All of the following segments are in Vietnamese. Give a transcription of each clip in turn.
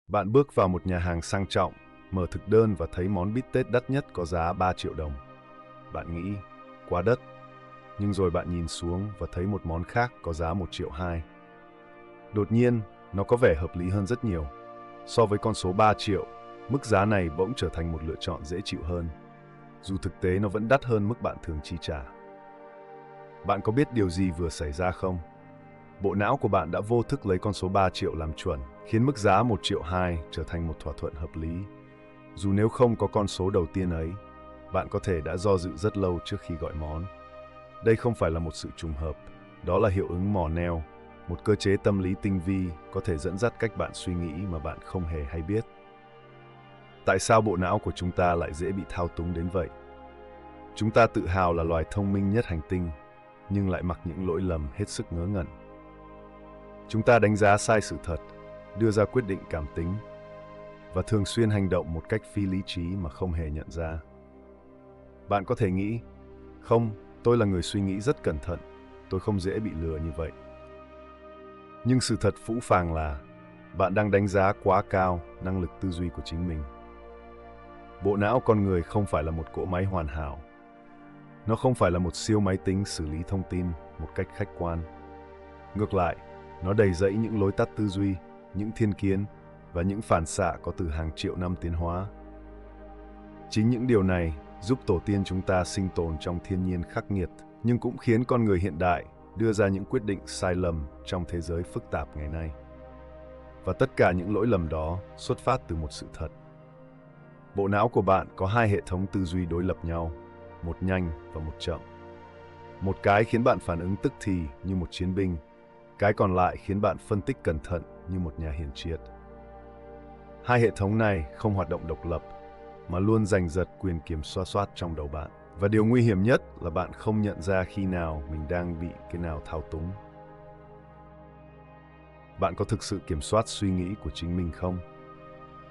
Bạn bước vào một nhà hàng sang trọng, mở thực đơn và thấy món bít tết đắt nhất có giá 3 triệu đồng. Bạn nghĩ, quá đắt, nhưng rồi bạn nhìn xuống và thấy một món khác có giá 1,2 triệu. Đột nhiên, nó có vẻ hợp lý hơn rất nhiều. So với con số 3 triệu, mức giá này bỗng trở thành một lựa chọn dễ chịu hơn, dù thực tế nó vẫn đắt hơn mức bạn thường chi trả. Bạn có biết điều gì vừa xảy ra không? Bộ não của bạn đã vô thức lấy con số 3 triệu làm chuẩn, khiến mức giá 1,2 triệu trở thành một thỏa thuận hợp lý. Dù nếu không có con số đầu tiên ấy, bạn có thể đã do dự rất lâu trước khi gọi món. Đây không phải là một sự trùng hợp, đó là hiệu ứng mò neo, một cơ chế tâm lý tinh vi có thể dẫn dắt cách bạn suy nghĩ mà bạn không hề hay biết. Tại sao bộ não của chúng ta lại dễ bị thao túng đến vậy? Chúng ta tự hào là loài thông minh nhất hành tinh, nhưng lại mắc những lỗi lầm hết sức ngớ ngẩn. Chúng ta đánh giá sai sự thật, đưa ra quyết định cảm tính và thường xuyên hành động một cách phi lý trí mà không hề nhận ra. Bạn có thể nghĩ, không, tôi là người suy nghĩ rất cẩn thận, tôi không dễ bị lừa như vậy. Nhưng sự thật phũ phàng là bạn đang đánh giá quá cao năng lực tư duy của chính mình. Bộ não con người không phải là một cỗ máy hoàn hảo. Nó không phải là một siêu máy tính xử lý thông tin một cách khách quan. Ngược lại, nó đầy rẫy những lối tắt tư duy, những thiên kiến và những phản xạ có từ hàng triệu năm tiến hóa. Chính những điều này giúp tổ tiên chúng ta sinh tồn trong thiên nhiên khắc nghiệt, nhưng cũng khiến con người hiện đại đưa ra những quyết định sai lầm trong thế giới phức tạp ngày nay. Và tất cả những lỗi lầm đó xuất phát từ một sự thật. Bộ não của bạn có hai hệ thống tư duy đối lập nhau, một nhanh và một chậm. Một cái khiến bạn phản ứng tức thì như một chiến binh, cái còn lại khiến bạn phân tích cẩn thận như một nhà hiền triết. Hai hệ thống này không hoạt động độc lập, mà luôn giành giật quyền kiểm soát trong đầu bạn. Và điều nguy hiểm nhất là bạn không nhận ra khi nào mình đang bị cái nào thao túng. Bạn có thực sự kiểm soát suy nghĩ của chính mình không?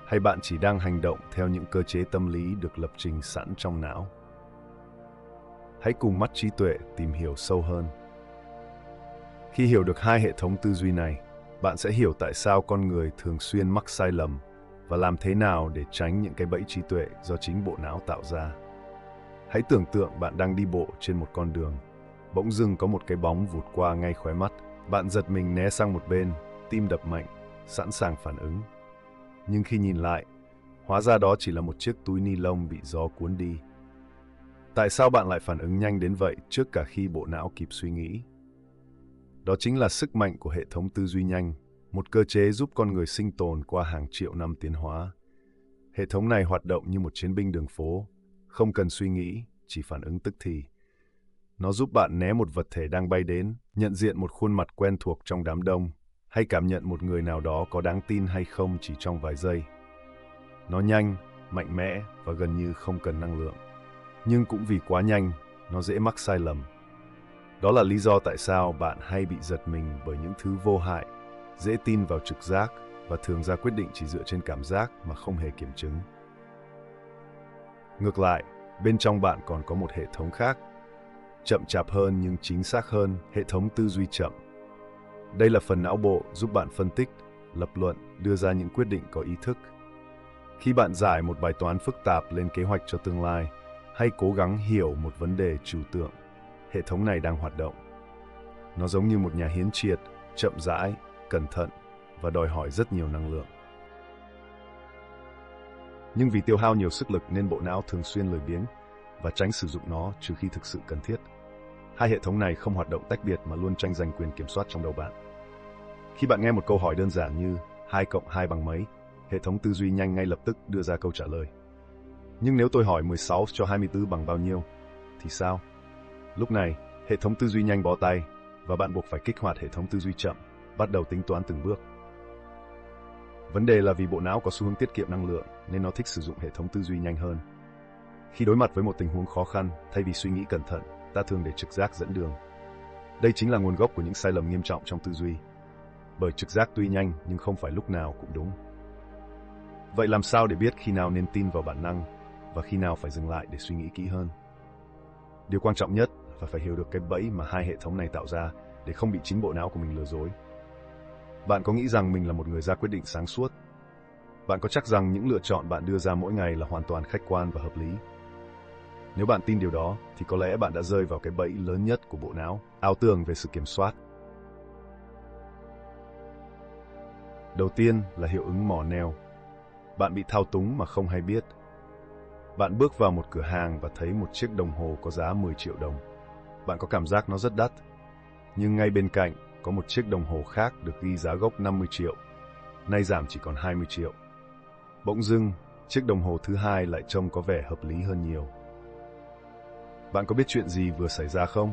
Hay bạn chỉ đang hành động theo những cơ chế tâm lý được lập trình sẵn trong não? Hãy cùng mắt trí tuệ tìm hiểu sâu hơn. Khi hiểu được hai hệ thống tư duy này, bạn sẽ hiểu tại sao con người thường xuyên mắc sai lầm và làm thế nào để tránh những cái bẫy trí tuệ do chính bộ não tạo ra. Hãy tưởng tượng bạn đang đi bộ trên một con đường. Bỗng dưng có một cái bóng vụt qua ngay khóe mắt. Bạn giật mình né sang một bên, tim đập mạnh, sẵn sàng phản ứng. Nhưng khi nhìn lại, hóa ra đó chỉ là một chiếc túi ni lông bị gió cuốn đi. Tại sao bạn lại phản ứng nhanh đến vậy trước cả khi bộ não kịp suy nghĩ? Đó chính là sức mạnh của hệ thống tư duy nhanh, một cơ chế giúp con người sinh tồn qua hàng triệu năm tiến hóa. Hệ thống này hoạt động như một chiến binh đường phố, không cần suy nghĩ, chỉ phản ứng tức thì. Nó giúp bạn né một vật thể đang bay đến, nhận diện một khuôn mặt quen thuộc trong đám đông, hay cảm nhận một người nào đó có đáng tin hay không chỉ trong vài giây. Nó nhanh, mạnh mẽ và gần như không cần năng lượng. Nhưng cũng vì quá nhanh, nó dễ mắc sai lầm. Đó là lý do tại sao bạn hay bị giật mình bởi những thứ vô hại, dễ tin vào trực giác và thường ra quyết định chỉ dựa trên cảm giác mà không hề kiểm chứng. Ngược lại, bên trong bạn còn có một hệ thống khác, chậm chạp hơn nhưng chính xác hơn, hệ thống tư duy chậm. Đây là phần não bộ giúp bạn phân tích, lập luận, đưa ra những quyết định có ý thức. Khi bạn giải một bài toán phức tạp lên kế hoạch cho tương lai, hay cố gắng hiểu một vấn đề trừu tượng, hệ thống này đang hoạt động. Nó giống như một nhà hiến triệt, chậm rãi, cẩn thận và đòi hỏi rất nhiều năng lượng. Nhưng vì tiêu hao nhiều sức lực nên bộ não thường xuyên lười biếng và tránh sử dụng nó trừ khi thực sự cần thiết. Hai hệ thống này không hoạt động tách biệt mà luôn tranh giành quyền kiểm soát trong đầu bạn. Khi bạn nghe một câu hỏi đơn giản như 2 cộng 2 bằng mấy, hệ thống tư duy nhanh ngay lập tức đưa ra câu trả lời. Nhưng nếu tôi hỏi 16 cho 24 bằng bao nhiêu, thì sao? Lúc này, hệ thống tư duy nhanh bó tay và bạn buộc phải kích hoạt hệ thống tư duy chậm, bắt đầu tính toán từng bước. Vấn đề là vì bộ não có xu hướng tiết kiệm năng lượng nên nó thích sử dụng hệ thống tư duy nhanh hơn. Khi đối mặt với một tình huống khó khăn, thay vì suy nghĩ cẩn thận, ta thường để trực giác dẫn đường. Đây chính là nguồn gốc của những sai lầm nghiêm trọng trong tư duy. Bởi trực giác tuy nhanh nhưng không phải lúc nào cũng đúng. Vậy làm sao để biết khi nào nên tin vào bản năng và khi nào phải dừng lại để suy nghĩ kỹ hơn? Điều quan trọng nhất là phải hiểu được cái bẫy mà hai hệ thống này tạo ra để không bị chính bộ não của mình lừa dối. Bạn có nghĩ rằng mình là một người ra quyết định sáng suốt? Bạn có chắc rằng những lựa chọn bạn đưa ra mỗi ngày là hoàn toàn khách quan và hợp lý? Nếu bạn tin điều đó, thì có lẽ bạn đã rơi vào cái bẫy lớn nhất của bộ não, ảo tưởng về sự kiểm soát. Đầu tiên là hiệu ứng mỏ neo. Bạn bị thao túng mà không hay biết. Bạn bước vào một cửa hàng và thấy một chiếc đồng hồ có giá 10 triệu đồng. Bạn có cảm giác nó rất đắt. Nhưng ngay bên cạnh có một chiếc đồng hồ khác được ghi giá gốc 50 triệu, nay giảm chỉ còn 20 triệu. Bỗng dưng, chiếc đồng hồ thứ hai lại trông có vẻ hợp lý hơn nhiều. Bạn có biết chuyện gì vừa xảy ra không?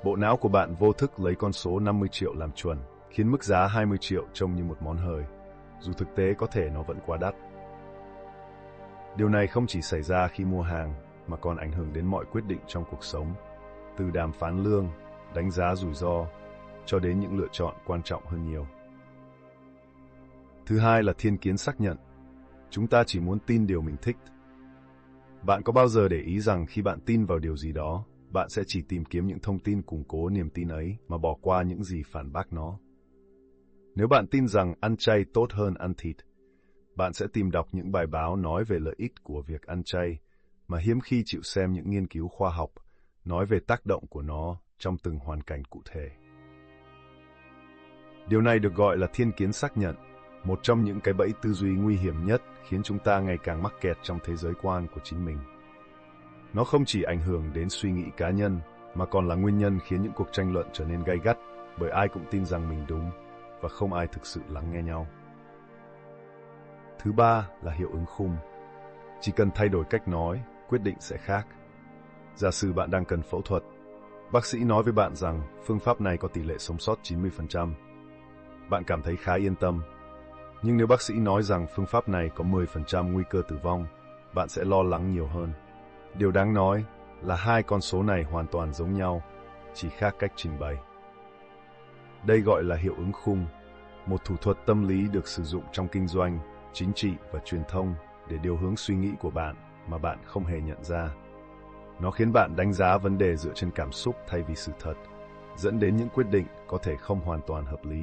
Bộ não của bạn vô thức lấy con số 50 triệu làm chuẩn, khiến mức giá 20 triệu trông như một món hời, dù thực tế có thể nó vẫn quá đắt. Điều này không chỉ xảy ra khi mua hàng, mà còn ảnh hưởng đến mọi quyết định trong cuộc sống, từ đàm phán lương, đánh giá rủi ro, cho đến những lựa chọn quan trọng hơn nhiều. Thứ hai là thiên kiến xác nhận. Chúng ta chỉ muốn tin điều mình thích. Bạn có bao giờ để ý rằng khi bạn tin vào điều gì đó, bạn sẽ chỉ tìm kiếm những thông tin củng cố niềm tin ấy mà bỏ qua những gì phản bác nó? Nếu bạn tin rằng ăn chay tốt hơn ăn thịt, bạn sẽ tìm đọc những bài báo nói về lợi ích của việc ăn chay, mà hiếm khi chịu xem những nghiên cứu khoa học nói về tác động của nó trong từng hoàn cảnh cụ thể. Điều này được gọi là thiên kiến xác nhận, một trong những cái bẫy tư duy nguy hiểm nhất khiến chúng ta ngày càng mắc kẹt trong thế giới quan của chính mình. Nó không chỉ ảnh hưởng đến suy nghĩ cá nhân, mà còn là nguyên nhân khiến những cuộc tranh luận trở nên gay gắt, bởi ai cũng tin rằng mình đúng, và không ai thực sự lắng nghe nhau. Thứ ba là hiệu ứng khung. Chỉ cần thay đổi cách nói, quyết định sẽ khác. Giả sử bạn đang cần phẫu thuật, bác sĩ nói với bạn rằng phương pháp này có tỷ lệ sống sót 90%. Bạn cảm thấy khá yên tâm. Nhưng nếu bác sĩ nói rằng phương pháp này có 10% nguy cơ tử vong, bạn sẽ lo lắng nhiều hơn. Điều đáng nói là hai con số này hoàn toàn giống nhau, chỉ khác cách trình bày. Đây gọi là hiệu ứng khung, một thủ thuật tâm lý được sử dụng trong kinh doanh, chính trị và truyền thông để điều hướng suy nghĩ của bạn mà bạn không hề nhận ra. Nó khiến bạn đánh giá vấn đề dựa trên cảm xúc thay vì sự thật, dẫn đến những quyết định có thể không hoàn toàn hợp lý.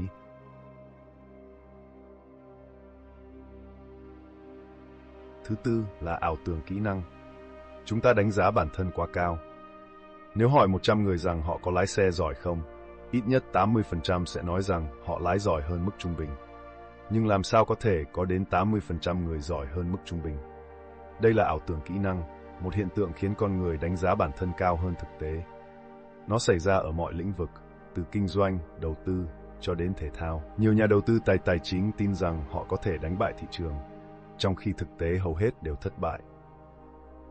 Thứ tư là ảo tưởng kỹ năng. Chúng ta đánh giá bản thân quá cao. Nếu hỏi 100 người rằng họ có lái xe giỏi không, ít nhất 80% sẽ nói rằng họ lái giỏi hơn mức trung bình. Nhưng làm sao có thể có đến 80% người giỏi hơn mức trung bình? Đây là ảo tưởng kỹ năng, một hiện tượng khiến con người đánh giá bản thân cao hơn thực tế. Nó xảy ra ở mọi lĩnh vực, từ kinh doanh, đầu tư cho đến thể thao. Nhiều nhà đầu tư tài chính tin rằng họ có thể đánh bại thị trường, trong khi thực tế hầu hết đều thất bại.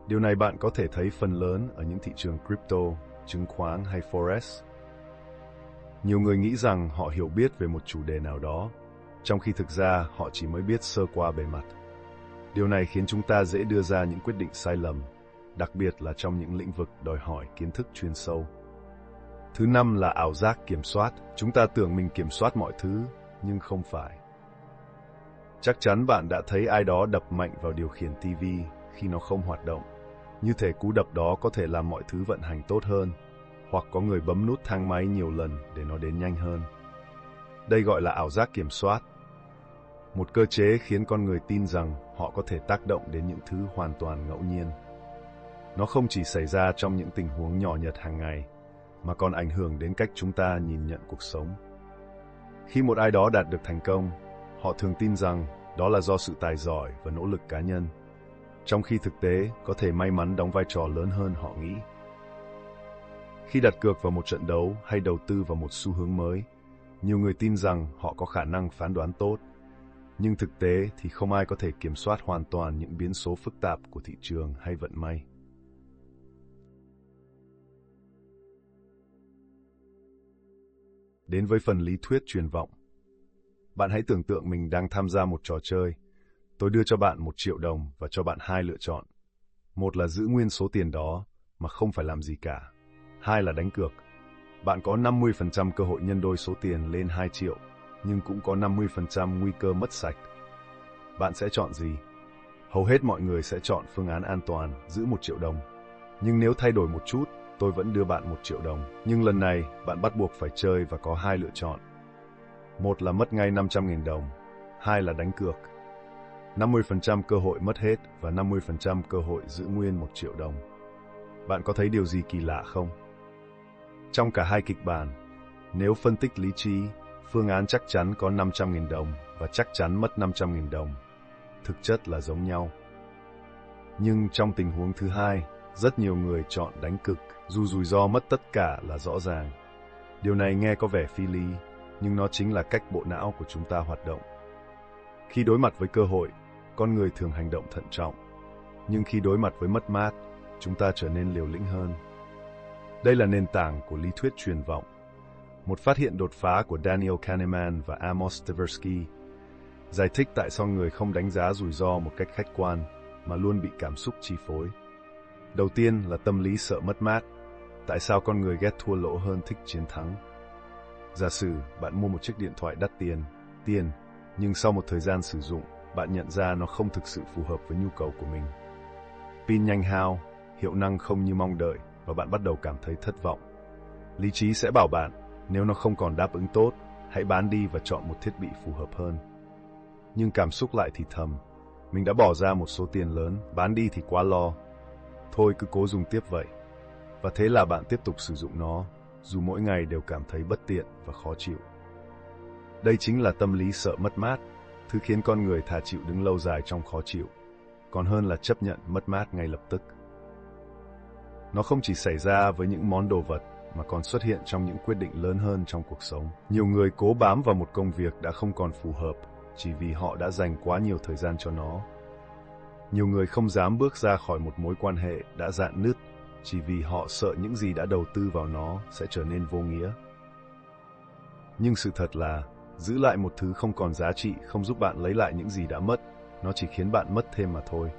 Điều này bạn có thể thấy phần lớn ở những thị trường crypto, chứng khoán hay forex. Nhiều người nghĩ rằng họ hiểu biết về một chủ đề nào đó, trong khi thực ra họ chỉ mới biết sơ qua bề mặt. Điều này khiến chúng ta dễ đưa ra những quyết định sai lầm, đặc biệt là trong những lĩnh vực đòi hỏi kiến thức chuyên sâu. Thứ năm là ảo giác kiểm soát. Chúng ta tưởng mình kiểm soát mọi thứ, nhưng không phải. Chắc chắn bạn đã thấy ai đó đập mạnh vào điều khiển TV khi nó không hoạt động. Như thể cú đập đó có thể làm mọi thứ vận hành tốt hơn, hoặc có người bấm nút thang máy nhiều lần để nó đến nhanh hơn. Đây gọi là ảo giác kiểm soát. Một cơ chế khiến con người tin rằng họ có thể tác động đến những thứ hoàn toàn ngẫu nhiên. Nó không chỉ xảy ra trong những tình huống nhỏ nhặt hàng ngày, mà còn ảnh hưởng đến cách chúng ta nhìn nhận cuộc sống. Khi một ai đó đạt được thành công, họ thường tin rằng đó là do sự tài giỏi và nỗ lực cá nhân, trong khi thực tế có thể may mắn đóng vai trò lớn hơn họ nghĩ. Khi đặt cược vào một trận đấu hay đầu tư vào một xu hướng mới, nhiều người tin rằng họ có khả năng phán đoán tốt, nhưng thực tế thì không ai có thể kiểm soát hoàn toàn những biến số phức tạp của thị trường hay vận may. Đến với phần lý thuyết truyền vọng. Bạn hãy tưởng tượng mình đang tham gia một trò chơi. Tôi đưa cho bạn 1 triệu đồng và cho bạn hai lựa chọn. Một là giữ nguyên số tiền đó mà không phải làm gì cả. Hai là đánh cược. Bạn có 50% cơ hội nhân đôi số tiền lên 2 triệu, nhưng cũng có 50% nguy cơ mất sạch. Bạn sẽ chọn gì? Hầu hết mọi người sẽ chọn phương án an toàn, giữ 1 triệu đồng. Nhưng nếu thay đổi một chút, tôi vẫn đưa bạn 1 triệu đồng. Nhưng lần này, bạn bắt buộc phải chơi và có hai lựa chọn. Một là mất ngay 500.000 đồng, hai là đánh cược. 50% cơ hội mất hết và 50% cơ hội giữ nguyên 1 triệu đồng. Bạn có thấy điều gì kỳ lạ không? Trong cả hai kịch bản, nếu phân tích lý trí, phương án chắc chắn có 500.000 đồng và chắc chắn mất 500.000 đồng. Thực chất là giống nhau. Nhưng trong tình huống thứ hai, rất nhiều người chọn đánh cược, dù rủi ro mất tất cả là rõ ràng. Điều này nghe có vẻ phi lý, nhưng nó chính là cách bộ não của chúng ta hoạt động. Khi đối mặt với cơ hội, con người thường hành động thận trọng. Nhưng khi đối mặt với mất mát, chúng ta trở nên liều lĩnh hơn. Đây là nền tảng của lý thuyết truyền vọng, một phát hiện đột phá của Daniel Kahneman và Amos Tversky, giải thích tại sao người không đánh giá rủi ro một cách khách quan, mà luôn bị cảm xúc chi phối. Đầu tiên là tâm lý sợ mất mát. Tại sao con người ghét thua lỗ hơn thích chiến thắng? Giả sử bạn mua một chiếc điện thoại đắt tiền, nhưng sau một thời gian sử dụng, bạn nhận ra nó không thực sự phù hợp với nhu cầu của mình. Pin nhanh hao, hiệu năng không như mong đợi và bạn bắt đầu cảm thấy thất vọng. Lý trí sẽ bảo bạn, nếu nó không còn đáp ứng tốt, hãy bán đi và chọn một thiết bị phù hợp hơn. Nhưng cảm xúc lại thì thầm, mình đã bỏ ra một số tiền lớn, bán đi thì quá lo. Thôi cứ cố dùng tiếp vậy. Và thế là bạn tiếp tục sử dụng nó, dù mỗi ngày đều cảm thấy bất tiện và khó chịu. Đây chính là tâm lý sợ mất mát, thứ khiến con người thà chịu đứng lâu dài trong khó chịu, còn hơn là chấp nhận mất mát ngay lập tức. Nó không chỉ xảy ra với những món đồ vật, mà còn xuất hiện trong những quyết định lớn hơn trong cuộc sống. Nhiều người cố bám vào một công việc đã không còn phù hợp, chỉ vì họ đã dành quá nhiều thời gian cho nó. Nhiều người không dám bước ra khỏi một mối quan hệ đã rạn nứt, chỉ vì họ sợ những gì đã đầu tư vào nó sẽ trở nên vô nghĩa. Nhưng sự thật là, giữ lại một thứ không còn giá trị không giúp bạn lấy lại những gì đã mất, nó chỉ khiến bạn mất thêm mà thôi.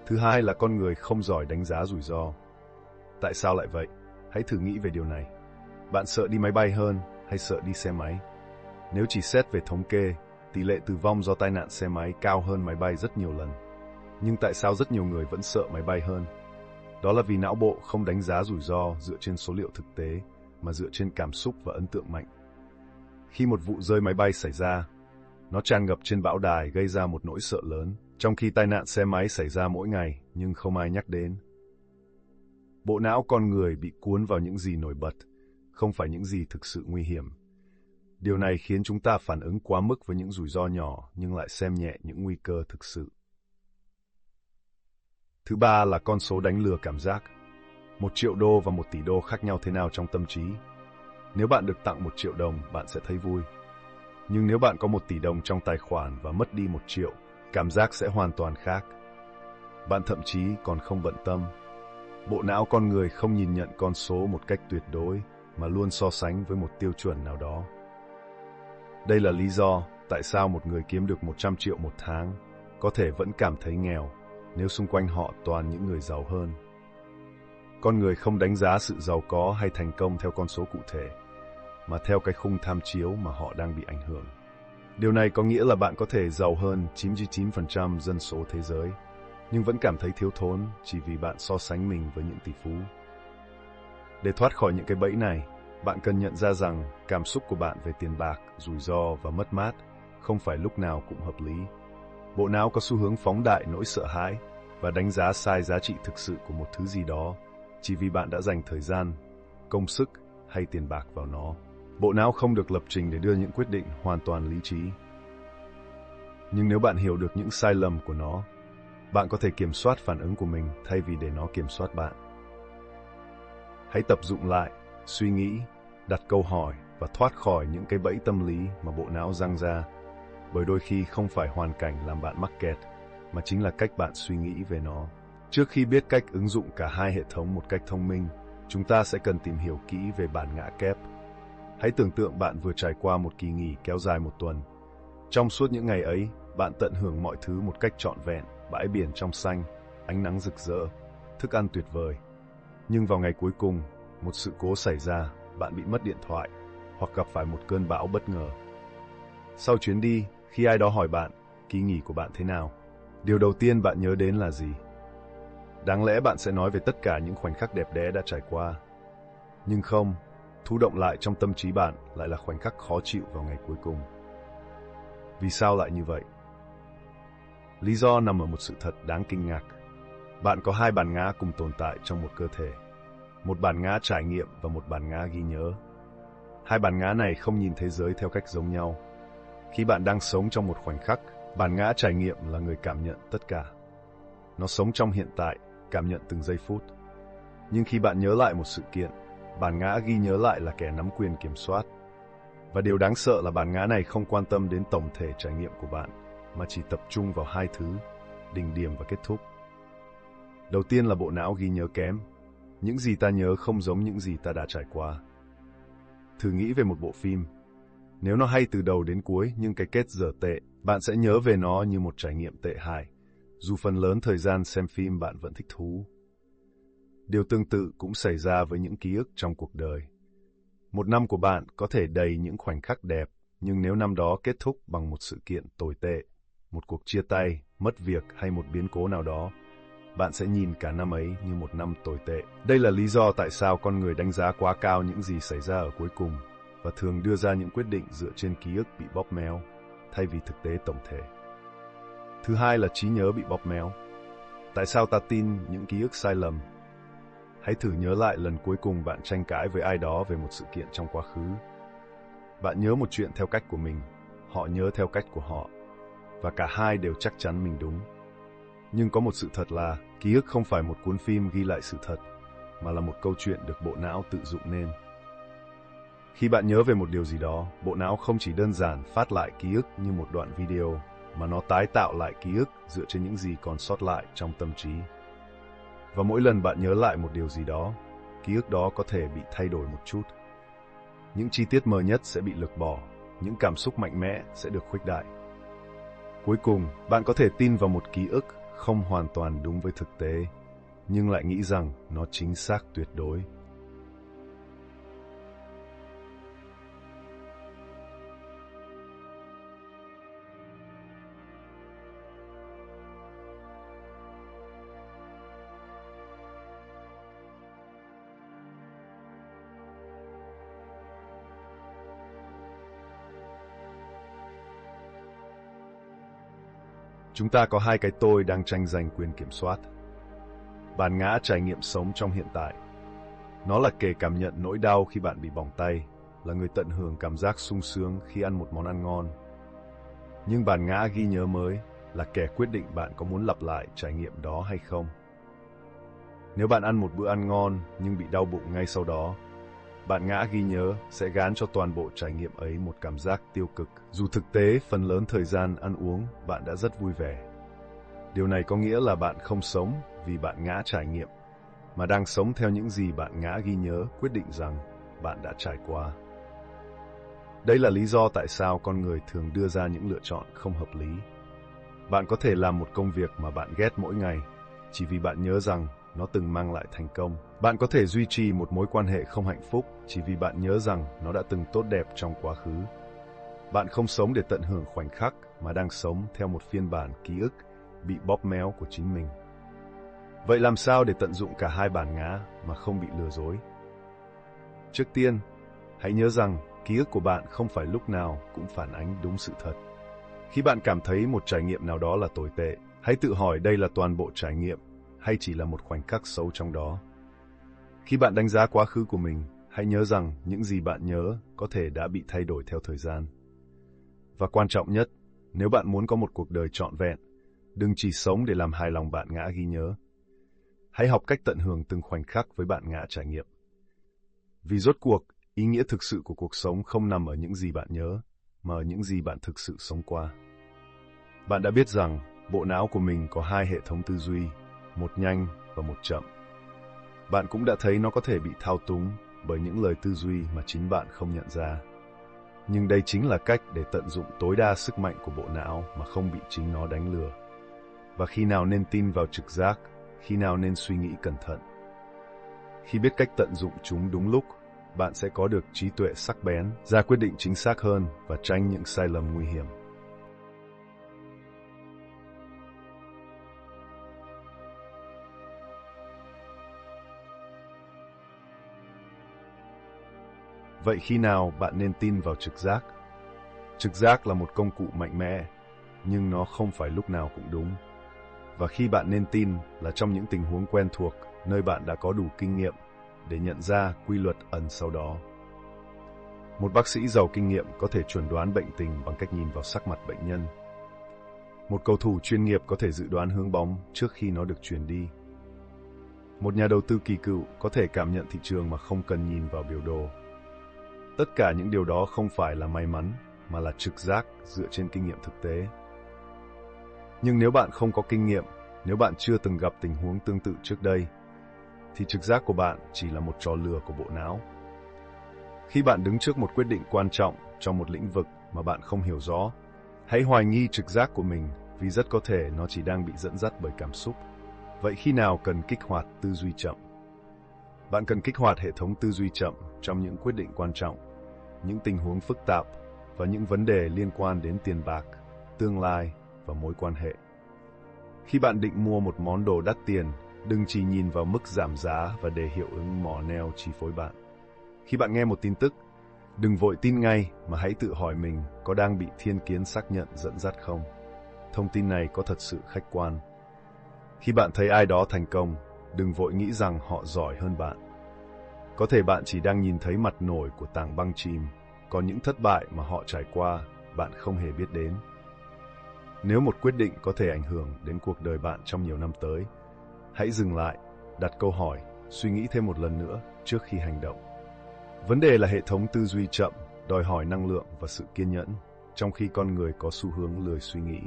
Thứ hai là con người không giỏi đánh giá rủi ro. Tại sao lại vậy? Hãy thử nghĩ về điều này. Bạn sợ đi máy bay hơn hay sợ đi xe máy? Nếu chỉ xét về thống kê, tỷ lệ tử vong do tai nạn xe máy cao hơn máy bay rất nhiều lần. Nhưng tại sao rất nhiều người vẫn sợ máy bay hơn? Đó là vì não bộ không đánh giá rủi ro dựa trên số liệu thực tế, mà dựa trên cảm xúc và ấn tượng mạnh. Khi một vụ rơi máy bay xảy ra, nó tràn ngập trên bão đài gây ra một nỗi sợ lớn, trong khi tai nạn xe máy xảy ra mỗi ngày nhưng không ai nhắc đến. Bộ não con người bị cuốn vào những gì nổi bật, không phải những gì thực sự nguy hiểm. Điều này khiến chúng ta phản ứng quá mức với những rủi ro nhỏ nhưng lại xem nhẹ những nguy cơ thực sự. Thứ ba là con số đánh lừa cảm giác. 1 triệu đô và 1 tỷ đô khác nhau thế nào trong tâm trí? Nếu bạn được tặng 1 triệu đồng, bạn sẽ thấy vui. Nhưng nếu bạn có 1 tỷ đồng trong tài khoản và mất đi 1 triệu, cảm giác sẽ hoàn toàn khác. Bạn thậm chí còn không bận tâm. Bộ não con người không nhìn nhận con số một cách tuyệt đối, mà luôn so sánh với một tiêu chuẩn nào đó. Đây là lý do tại sao một người kiếm được 100 triệu một tháng có thể vẫn cảm thấy nghèo nếu xung quanh họ toàn những người giàu hơn. Con người không đánh giá sự giàu có hay thành công theo con số cụ thể, mà theo cái khung tham chiếu mà họ đang bị ảnh hưởng. Điều này có nghĩa là bạn có thể giàu hơn 99% dân số thế giới, nhưng vẫn cảm thấy thiếu thốn chỉ vì bạn so sánh mình với những tỷ phú. Để thoát khỏi những cái bẫy này, bạn cần nhận ra rằng cảm xúc của bạn về tiền bạc, rủi ro và mất mát không phải lúc nào cũng hợp lý. Bộ não có xu hướng phóng đại nỗi sợ hãi và đánh giá sai giá trị thực sự của một thứ gì đó chỉ vì bạn đã dành thời gian, công sức hay tiền bạc vào nó. Bộ não không được lập trình để đưa những quyết định hoàn toàn lý trí. Nhưng nếu bạn hiểu được những sai lầm của nó, bạn có thể kiểm soát phản ứng của mình thay vì để nó kiểm soát bạn. Hãy tập dụng lại, suy nghĩ, đặt câu hỏi và thoát khỏi những cái bẫy tâm lý mà bộ não giăng ra, bởi đôi khi không phải hoàn cảnh làm bạn mắc kẹt, mà chính là cách bạn suy nghĩ về nó. Trước khi biết cách ứng dụng cả hai hệ thống một cách thông minh, chúng ta sẽ cần tìm hiểu kỹ về bản ngã kép. Hãy tưởng tượng bạn vừa trải qua một kỳ nghỉ kéo dài 1 tuần. Trong suốt những ngày ấy, bạn tận hưởng mọi thứ một cách trọn vẹn, bãi biển trong xanh, ánh nắng rực rỡ, thức ăn tuyệt vời. Nhưng vào ngày cuối cùng, một sự cố xảy ra, bạn bị mất điện thoại, hoặc gặp phải một cơn bão bất ngờ. Sau chuyến đi, khi ai đó hỏi bạn, kỳ nghỉ của bạn thế nào? Điều đầu tiên bạn nhớ đến là gì? Đáng lẽ bạn sẽ nói về tất cả những khoảnh khắc đẹp đẽ đã trải qua. Nhưng không, thú động lại trong tâm trí bạn lại là khoảnh khắc khó chịu vào ngày cuối cùng. Vì sao lại như vậy? Lý do nằm ở một sự thật đáng kinh ngạc. Bạn có hai bản ngã cùng tồn tại trong một cơ thể. Một bản ngã trải nghiệm và một bản ngã ghi nhớ. Hai bản ngã này không nhìn thế giới theo cách giống nhau. Khi bạn đang sống trong một khoảnh khắc, bản ngã trải nghiệm là người cảm nhận tất cả. Nó sống trong hiện tại, cảm nhận từng giây phút. Nhưng khi bạn nhớ lại một sự kiện, bản ngã ghi nhớ lại là kẻ nắm quyền kiểm soát. Và điều đáng sợ là bản ngã này không quan tâm đến tổng thể trải nghiệm của bạn, mà chỉ tập trung vào hai thứ, đỉnh điểm và kết thúc. Đầu tiên là bộ não ghi nhớ kém. Những gì ta nhớ không giống những gì ta đã trải qua. Thử nghĩ về một bộ phim. Nếu nó hay từ đầu đến cuối nhưng cái kết dở tệ, bạn sẽ nhớ về nó như một trải nghiệm tệ hại, dù phần lớn thời gian xem phim bạn vẫn thích thú. Điều tương tự cũng xảy ra với những ký ức trong cuộc đời. Một năm của bạn có thể đầy những khoảnh khắc đẹp, nhưng nếu năm đó kết thúc bằng một sự kiện tồi tệ, một cuộc chia tay, mất việc hay một biến cố nào đó, bạn sẽ nhìn cả năm ấy như một năm tồi tệ. Đây là lý do tại sao con người đánh giá quá cao những gì xảy ra ở cuối cùng và thường đưa ra những quyết định dựa trên ký ức bị bóp méo, thay vì thực tế tổng thể. Thứ hai là trí nhớ bị bóp méo. Tại sao ta tin những ký ức sai lầm? Hãy thử nhớ lại lần cuối cùng bạn tranh cãi với ai đó về một sự kiện trong quá khứ. Bạn nhớ một chuyện theo cách của mình, họ nhớ theo cách của họ, và cả hai đều chắc chắn mình đúng. Nhưng có một sự thật là, ký ức không phải một cuốn phim ghi lại sự thật, mà là một câu chuyện được bộ não tự dựng nên. Khi bạn nhớ về một điều gì đó, bộ não không chỉ đơn giản phát lại ký ức như một đoạn video, mà nó tái tạo lại ký ức dựa trên những gì còn sót lại trong tâm trí. Và mỗi lần bạn nhớ lại một điều gì đó, ký ức đó có thể bị thay đổi một chút. Những chi tiết mờ nhất sẽ bị lược bỏ, những cảm xúc mạnh mẽ sẽ được khuếch đại. Cuối cùng, bạn có thể tin vào một ký ức không hoàn toàn đúng với thực tế, nhưng lại nghĩ rằng nó chính xác tuyệt đối. Chúng ta có hai cái tôi đang tranh giành quyền kiểm soát. Bản ngã trải nghiệm sống trong hiện tại. Nó là kẻ cảm nhận nỗi đau khi bạn bị bỏng tay, là người tận hưởng cảm giác sung sướng khi ăn một món ăn ngon. Nhưng bản ngã ghi nhớ mới là kẻ quyết định bạn có muốn lặp lại trải nghiệm đó hay không. Nếu bạn ăn một bữa ăn ngon nhưng bị đau bụng ngay sau đó, bản ngã ghi nhớ sẽ gán cho toàn bộ trải nghiệm ấy một cảm giác tiêu cực, dù thực tế phần lớn thời gian ăn uống bạn đã rất vui vẻ. Điều này có nghĩa là bạn không sống vì bạn ngã trải nghiệm, mà đang sống theo những gì bạn ngã ghi nhớ quyết định rằng bạn đã trải qua. Đây là lý do tại sao con người thường đưa ra những lựa chọn không hợp lý. Bạn có thể làm một công việc mà bạn ghét mỗi ngày, chỉ vì bạn nhớ rằng nó từng mang lại thành công. Bạn có thể duy trì một mối quan hệ không hạnh phúc chỉ vì bạn nhớ rằng nó đã từng tốt đẹp trong quá khứ. Bạn không sống để tận hưởng khoảnh khắc mà đang sống theo một phiên bản ký ức bị bóp méo của chính mình. Vậy làm sao để tận dụng cả hai bản ngã mà không bị lừa dối? Trước tiên, hãy nhớ rằng ký ức của bạn không phải lúc nào cũng phản ánh đúng sự thật. Khi bạn cảm thấy một trải nghiệm nào đó là tồi tệ, hãy tự hỏi đây là toàn bộ trải nghiệm hay chỉ là một khoảnh khắc xấu trong đó. Khi bạn đánh giá quá khứ của mình, hãy nhớ rằng những gì bạn nhớ có thể đã bị thay đổi theo thời gian. Và quan trọng nhất, nếu bạn muốn có một cuộc đời trọn vẹn, đừng chỉ sống để làm hài lòng bạn ngã ghi nhớ. Hãy học cách tận hưởng từng khoảnh khắc với bạn ngã trải nghiệm. Vì rốt cuộc, ý nghĩa thực sự của cuộc sống không nằm ở những gì bạn nhớ, mà ở những gì bạn thực sự sống qua. Bạn đã biết rằng bộ não của mình có hai hệ thống tư duy, một nhanh và một chậm. Bạn cũng đã thấy nó có thể bị thao túng bởi những lời tư duy mà chính bạn không nhận ra. Nhưng đây chính là cách để tận dụng tối đa sức mạnh của bộ não mà không bị chính nó đánh lừa. Và khi nào nên tin vào trực giác, khi nào nên suy nghĩ cẩn thận. Khi biết cách tận dụng chúng đúng lúc, bạn sẽ có được trí tuệ sắc bén, ra quyết định chính xác hơn và tránh những sai lầm nguy hiểm. Vậy khi nào bạn nên tin vào trực giác? Trực giác là một công cụ mạnh mẽ. nhưng nó không phải lúc nào cũng đúng. Và khi bạn nên tin là trong những tình huống quen thuộc, nơi bạn đã có đủ kinh nghiệm để nhận ra quy luật ẩn sau đó. Một bác sĩ giàu kinh nghiệm có thể chẩn đoán bệnh tình bằng cách nhìn vào sắc mặt bệnh nhân. Một cầu thủ chuyên nghiệp có thể dự đoán hướng bóng trước khi nó được chuyền đi. Một nhà đầu tư kỳ cựu có thể cảm nhận thị trường mà không cần nhìn vào biểu đồ. Tất cả những điều đó không phải là may mắn, mà là trực giác dựa trên kinh nghiệm thực tế. Nhưng nếu bạn không có kinh nghiệm, nếu bạn chưa từng gặp tình huống tương tự trước đây, thì trực giác của bạn chỉ là một trò lừa của bộ não. Khi bạn đứng trước một quyết định quan trọng trong một lĩnh vực mà bạn không hiểu rõ, hãy hoài nghi trực giác của mình vì rất có thể nó chỉ đang bị dẫn dắt bởi cảm xúc. Vậy khi nào cần kích hoạt tư duy chậm? Bạn cần kích hoạt hệ thống tư duy chậm trong những quyết định quan trọng, những tình huống phức tạp và những vấn đề liên quan đến tiền bạc, tương lai và mối quan hệ. Khi bạn định mua một món đồ đắt tiền, đừng chỉ nhìn vào mức giảm giá và để hiệu ứng mỏ neo chi phối bạn. Khi bạn nghe một tin tức, đừng vội tin ngay mà hãy tự hỏi mình có đang bị thiên kiến xác nhận dẫn dắt không. Thông tin này có thật sự khách quan. Khi bạn thấy ai đó thành công, đừng vội nghĩ rằng họ giỏi hơn bạn. Có thể bạn chỉ đang nhìn thấy mặt nổi của tảng băng chìm, còn những thất bại mà họ trải qua, bạn không hề biết đến. Nếu một quyết định có thể ảnh hưởng đến cuộc đời bạn trong nhiều năm tới, hãy dừng lại, đặt câu hỏi, suy nghĩ thêm một lần nữa trước khi hành động. Vấn đề là hệ thống tư duy chậm, đòi hỏi năng lượng và sự kiên nhẫn, trong khi con người có xu hướng lười suy nghĩ.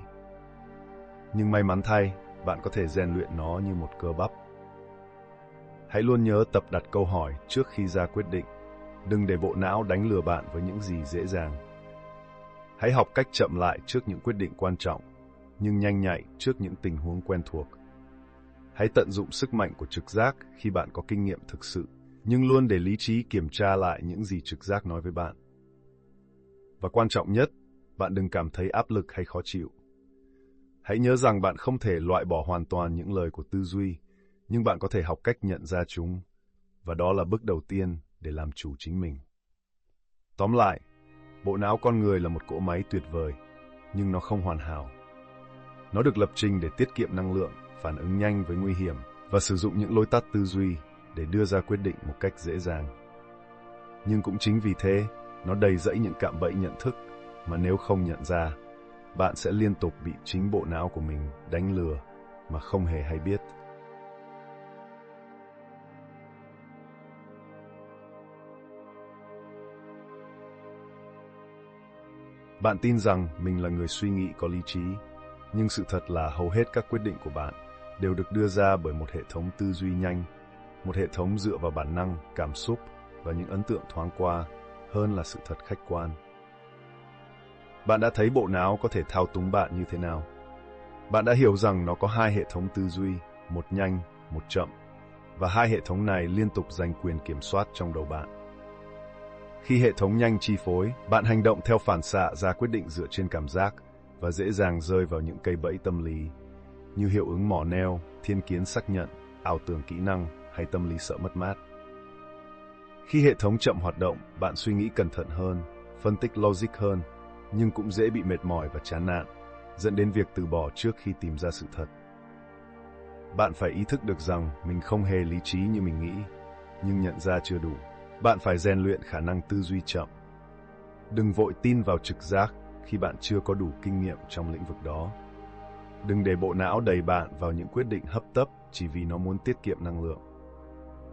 Nhưng may mắn thay, bạn có thể rèn luyện nó như một cơ bắp. Hãy luôn nhớ tập đặt câu hỏi trước khi ra quyết định. Đừng để bộ não đánh lừa bạn với những gì dễ dàng. Hãy học cách chậm lại trước những quyết định quan trọng, nhưng nhanh nhạy trước những tình huống quen thuộc. Hãy tận dụng sức mạnh của trực giác khi bạn có kinh nghiệm thực sự, nhưng luôn để lý trí kiểm tra lại những gì trực giác nói với bạn. Và quan trọng nhất, bạn đừng cảm thấy áp lực hay khó chịu. Hãy nhớ rằng bạn không thể loại bỏ hoàn toàn những lời của tư duy, nhưng bạn có thể học cách nhận ra chúng, và đó là bước đầu tiên để làm chủ chính mình. Tóm lại, bộ não con người là một cỗ máy tuyệt vời, nhưng nó không hoàn hảo. Nó được lập trình để tiết kiệm năng lượng, phản ứng nhanh với nguy hiểm và sử dụng những lối tắt tư duy để đưa ra quyết định một cách dễ dàng. Nhưng cũng chính vì thế, nó đầy rẫy những cạm bẫy nhận thức mà nếu không nhận ra, bạn sẽ liên tục bị chính bộ não của mình đánh lừa mà không hề hay biết. Bạn tin rằng mình là người suy nghĩ có lý trí, nhưng sự thật là hầu hết các quyết định của bạn đều được đưa ra bởi một hệ thống tư duy nhanh, một hệ thống dựa vào bản năng, cảm xúc và những ấn tượng thoáng qua hơn là sự thật khách quan. Bạn đã thấy bộ não có thể thao túng bạn như thế nào? Bạn đã hiểu rằng nó có hai hệ thống tư duy, một nhanh, một chậm, và hai hệ thống này liên tục giành quyền kiểm soát trong đầu bạn. Khi hệ thống nhanh chi phối, bạn hành động theo phản xạ ra quyết định dựa trên cảm giác và dễ dàng rơi vào những cây bẫy tâm lý, như hiệu ứng mỏ neo, thiên kiến xác nhận, ảo tưởng kỹ năng hay tâm lý sợ mất mát. Khi hệ thống chậm hoạt động, bạn suy nghĩ cẩn thận hơn, phân tích logic hơn, nhưng cũng dễ bị mệt mỏi và chán nản, dẫn đến việc từ bỏ trước khi tìm ra sự thật. Bạn phải ý thức được rằng mình không hề lý trí như mình nghĩ, nhưng nhận ra chưa đủ. Bạn phải rèn luyện khả năng tư duy chậm. Đừng vội tin vào trực giác khi bạn chưa có đủ kinh nghiệm trong lĩnh vực đó. Đừng để bộ não đẩy bạn vào những quyết định hấp tấp chỉ vì nó muốn tiết kiệm năng lượng.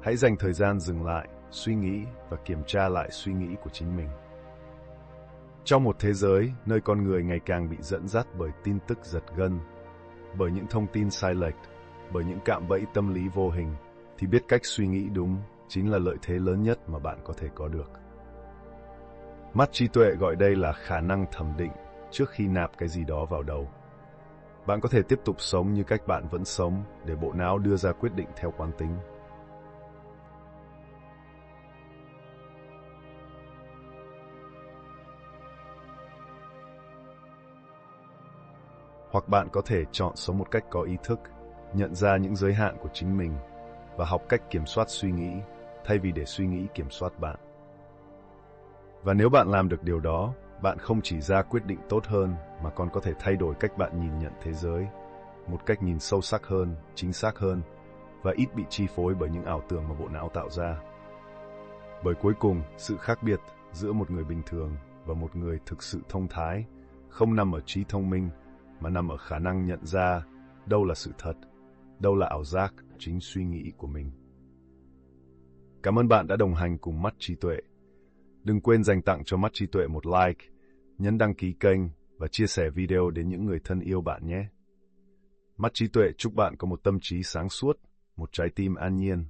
Hãy dành thời gian dừng lại, suy nghĩ và kiểm tra lại suy nghĩ của chính mình. Trong một thế giới nơi con người ngày càng bị dẫn dắt bởi tin tức giật gân, bởi những thông tin sai lệch, bởi những cạm bẫy tâm lý vô hình, thì biết cách suy nghĩ đúng chính là lợi thế lớn nhất mà bạn có thể có được. Mắt trí tuệ gọi đây là khả năng thẩm định trước khi nạp cái gì đó vào đầu. Bạn có thể tiếp tục sống như cách bạn vẫn sống để bộ não đưa ra quyết định theo quán tính. Hoặc bạn có thể chọn sống một cách có ý thức, nhận ra những giới hạn của chính mình và học cách kiểm soát suy nghĩ thay vì để suy nghĩ kiểm soát bạn. Và nếu bạn làm được điều đó, Bạn không chỉ ra quyết định tốt hơn mà còn có thể thay đổi cách bạn nhìn nhận thế giới, một cách nhìn sâu sắc hơn, chính xác hơn và ít bị chi phối bởi những ảo tưởng mà bộ não tạo ra. Bởi cuối cùng, sự khác biệt giữa một người bình thường và một người thực sự thông thái không nằm ở trí thông minh mà nằm ở khả năng nhận ra đâu là sự thật, đâu là ảo giác chính suy nghĩ của mình. Cảm ơn bạn đã đồng hành cùng Mắt Trí Tuệ. Đừng quên dành tặng cho Mắt Trí Tuệ một like, nhấn đăng ký kênh và chia sẻ video đến những người thân yêu bạn nhé. Mắt Trí Tuệ chúc bạn có một tâm trí sáng suốt, một trái tim an nhiên